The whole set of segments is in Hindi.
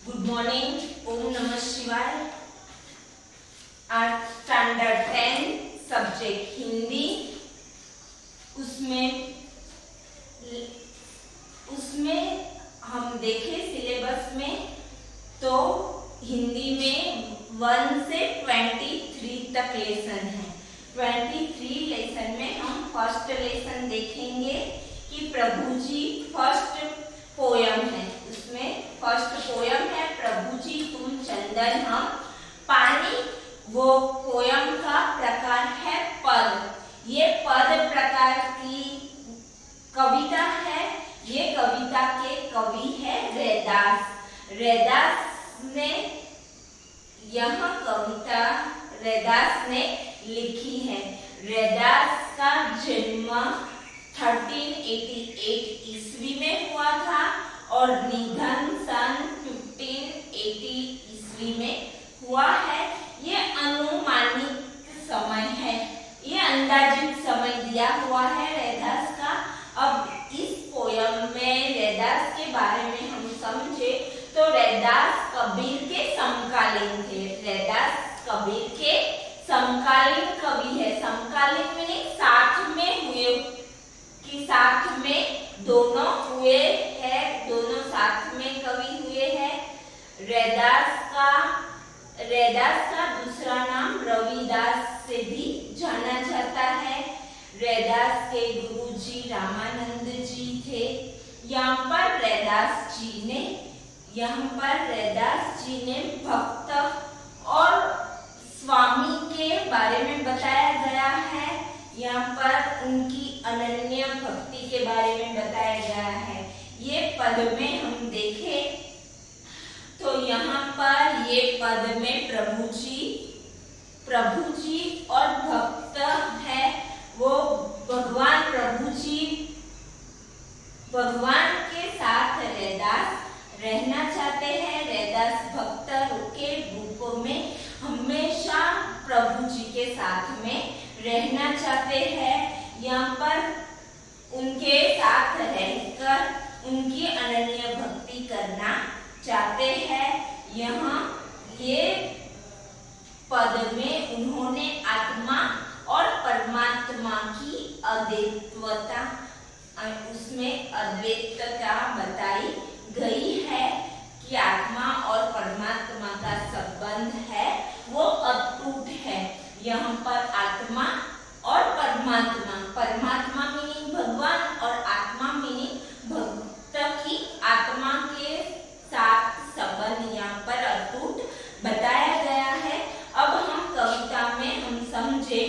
Good morning. ओम नमः शिवाय। आज स्टैंडर्ड 10 सब्जेक्ट हिंदी, उसमें हम देखें सिलेबस में तो हिंदी में 1 से 23 तक लेसन है। 23 लेसन में हम फर्स्ट लेसन देखेंगे कि प्रभु जी फर्स्ट पोयम है। उसमें फर्स्ट पोयम है प्रभु जी तुम चंदन हम पानी। वो पोयम का प्रकार है पद। ये पद प्रकार की कविता है। ये कविता के कवि है रैदास। रैदास ने यह कविता रैदास ने लिखी है। रैदास का जन्म 1388 ईस्वी में हुआ था और निधन सन 1580 ईस्वी में हुआ है। ये अनुमानित समय है, ये अंदाजित समय दिया हुआ है रैदास का। अब इस पोयम में रैदास के बारे में हम समझे तो रैदास कबीर के समकालीन थे। रैदास कबीर के समकालीन कवि है। समकालीन मीनिंग साथ में हुए कि साथ में दोनों हुए हैं, दोनों साथ में कवि हुए हैं। रैदास का दूसरा नाम रविदास से भी जाना जाता है। रैदास के गुरुजी रामानंद जी थे। यहाँ पर रैदास जी ने भक्त और स्वामी के बारे में बताया गया है। यहाँ पर उनकी अनन्य भक्ति के बारे में बताया गया है। ये पद में हम देखें तो यहाँ पर ये पद में प्रभु जी और भक्त है वो भगवान के साथ रैदास रहना चाहते हैं। रैदास भक्त के रूप में हमेशा प्रभु जी के साथ में रहना चाहते हैं। यहाँ पर उनके साथ रहकर उनकी अनन्य भक्ति करना चाहते हैं। यहाँ ये पद में उन्होंने आत्मा और परमात्मा की अद्वैतता, उसमें अद्वैतता बताई गई है कि आत्मा और परमात्मा का संबंध है वो अटूट है। यहाँ पर आत्मा और परमात्मा मीनिंग भगवान और आत्मा मीनिंग भक्त की आत्मा के साथ संबंध यहाँ पर अटूट बताया गया है। अब हम कविता में हम समझे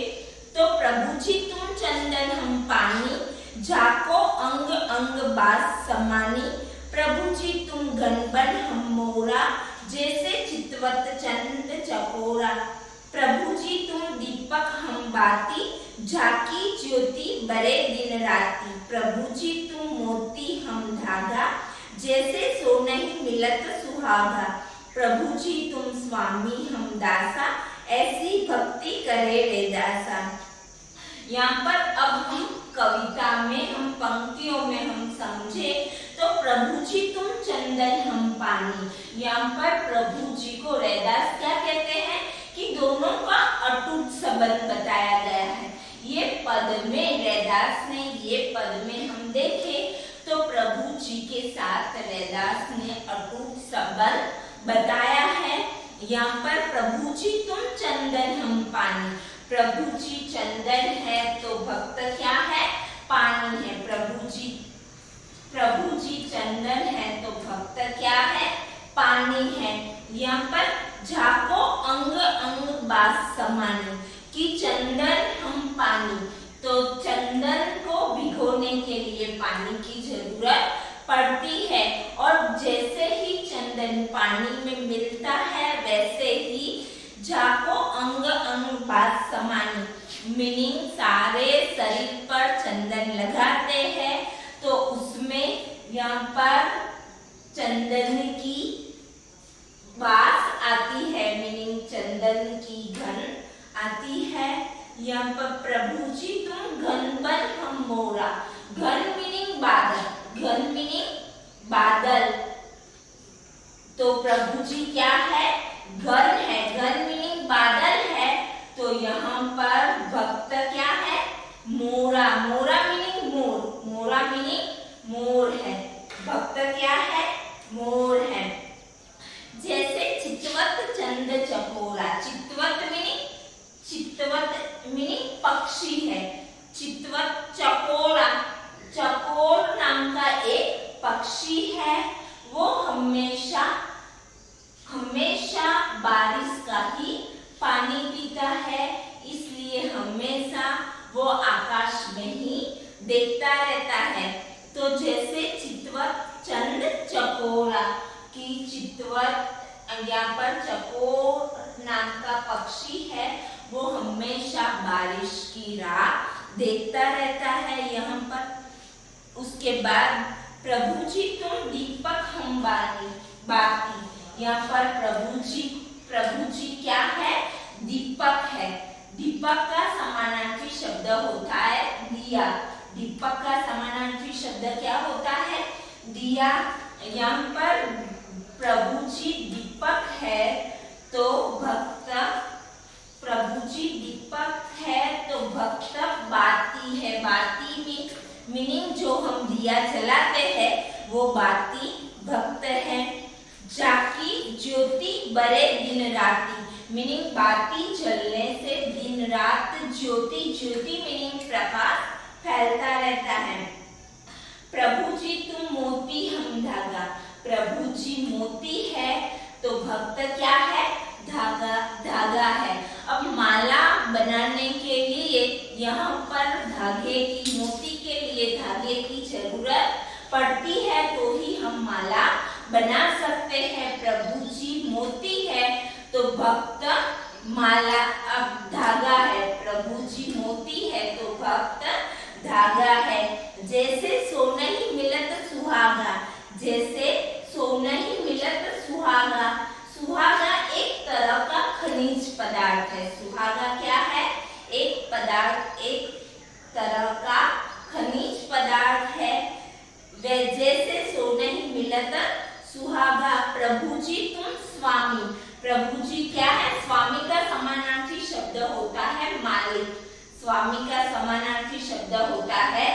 तो प्रभु जी तुम चंदन हम पानी, जाको अंग अंग बास समानी। प्रभु जी तुम गणबन हम मोरा, जैसे चितवत चंद चकोरा। प्रभु जी तुम दीपक हम बाती, झाकी ज्योति बड़े दिन राती। प्रभु जी तुम मोती हम धागा, जैसे सोनहि मिलत सुहागा। प्रभु जी तुम स्वामी हम दासा, ऐसी भक्ति करे रैदासा। यहाँ पर अब हम कविता में हम पंक्तियों में हम समझे तो प्रभु जी तुम चंदन हम पानी। यहाँ पर प्रभु जी को रैदास क्या कहते हैं कि दोनों का अटूट संबंध बताया गया है। ये पद में रैदास ने ये पद में हम देखे तो प्रभु जी के साथ रैदास ने अटूट संबंध बताया है। यहाँ पर प्रभु जी तुम चंदन हम पानी। प्रभु जी चंदन है तो भक्त क्या है? पानी है। प्रभु जी चंदन है तो भक्त क्या है? पानी है। यहाँ पर झाको अंग अंग बास समानी कि चंदन हम पानी, तो चंदन को भिगोने के लिए पानी की जरूरत पड़ती है और जैसे ही चंदन पानी में मिलता है वैसे ही झाको अंग अंग बास समानी मीनिंग सारे शरीर पर चंदन लगाते हैं तो उसमें यहाँ पर चंदन की बास आती है मीनिंग चंदन की घन आती है। यहाँ पर प्रभु जी तुम घनबन हम मोरा, घन मीनिंग बादल, घन मीनिंग बादल, तो प्रभु जी क्या है? गण है। गण मीनिंग बादल है। तो यहाँ पर भक्त क्या है? मोरा। मोरा मीनिंग मोर। मोरा मीनिंग मोर है। भक्त क्या है? मोर है। जैसे चितवत चंद चकोरा। चितवत मीनिंग पक्षी है। चितवत चकोरा। चकोर नाम का एक पक्षी है। वो हमेशा बारिश का ही पानी पीता है, इसलिए हमेशा वो आकाश में ही देखता रहता है। तो जैसे चितवत चंद चकोरा की चितवत, यहाँ पर चकोर नाम का पक्षी है, वो हमेशा बारिश की राह देखता रहता है। यहाँ पर उसके बाद प्रभु जी तुम दीपक हम बाती। यहाँ पर प्रभु जी क्या है? दीपक है। दीपक का समानार्थी शब्द होता है दिया। दीपक का समानार्थी शब्द क्या होता है? दिया। यहाँ पर प्रभु जी दीपक है तो भक्त, प्रभु जी दीपक है तो भक्त बाती है। बाती मीनिंग जो हम दिया जलाते हैं वो बाती भक्त है। जाकी ज्योति बरे दिन राती मीनिंग बाती जलने से दिन रात ज्योति, ज्योति मीनिंग प्रकाश फैलता रहता है। प्रभु जी तुम मोती हम धागा। प्रभु जी मोती है तो भक्त क्या है? धागा है। अब माला बनाने के लिए यहाँ पर धागे की, मोती के लिए धागे की जरूरत पड़ती है तो ही हम माला बना सकते हैं। प्रभु जी मोती है तो भक्त माला, अब धागा है। प्रभु जी मोती है तो भक्त धागा है। जैसे सोनहि मिलत सुहागा। जैसे सोनहि मिलत सुहागा। सुहागा एक तरह का खनिज पदार्थ है। सुहागा क्या है? एक तरह का खनिज पदार्थ है। वे जैसे सोनहि मिलत सुहागा। प्रभु जी तुम स्वामी। प्रभु जी क्या है? स्वामी का समानार्थी शब्द होता है मालिक। स्वामी का समानार्थी शब्द होता है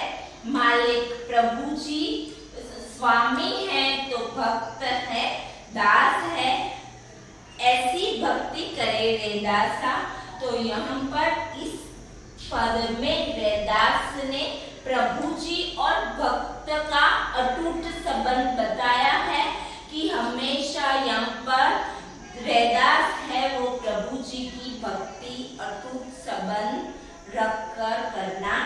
मालिक। प्रभु जी स्वामी है तो भक्त है, दास है। ऐसी भक्ति करे रैदासा। तो यहाँ पर इस पद में रैदास ने प्रभु जी और भक्त का अटूट संबंध बताया है कि हमेशा यहाँ पर रैदास है वो प्रभु जी की भक्ति अटूट संबंध रखकर करना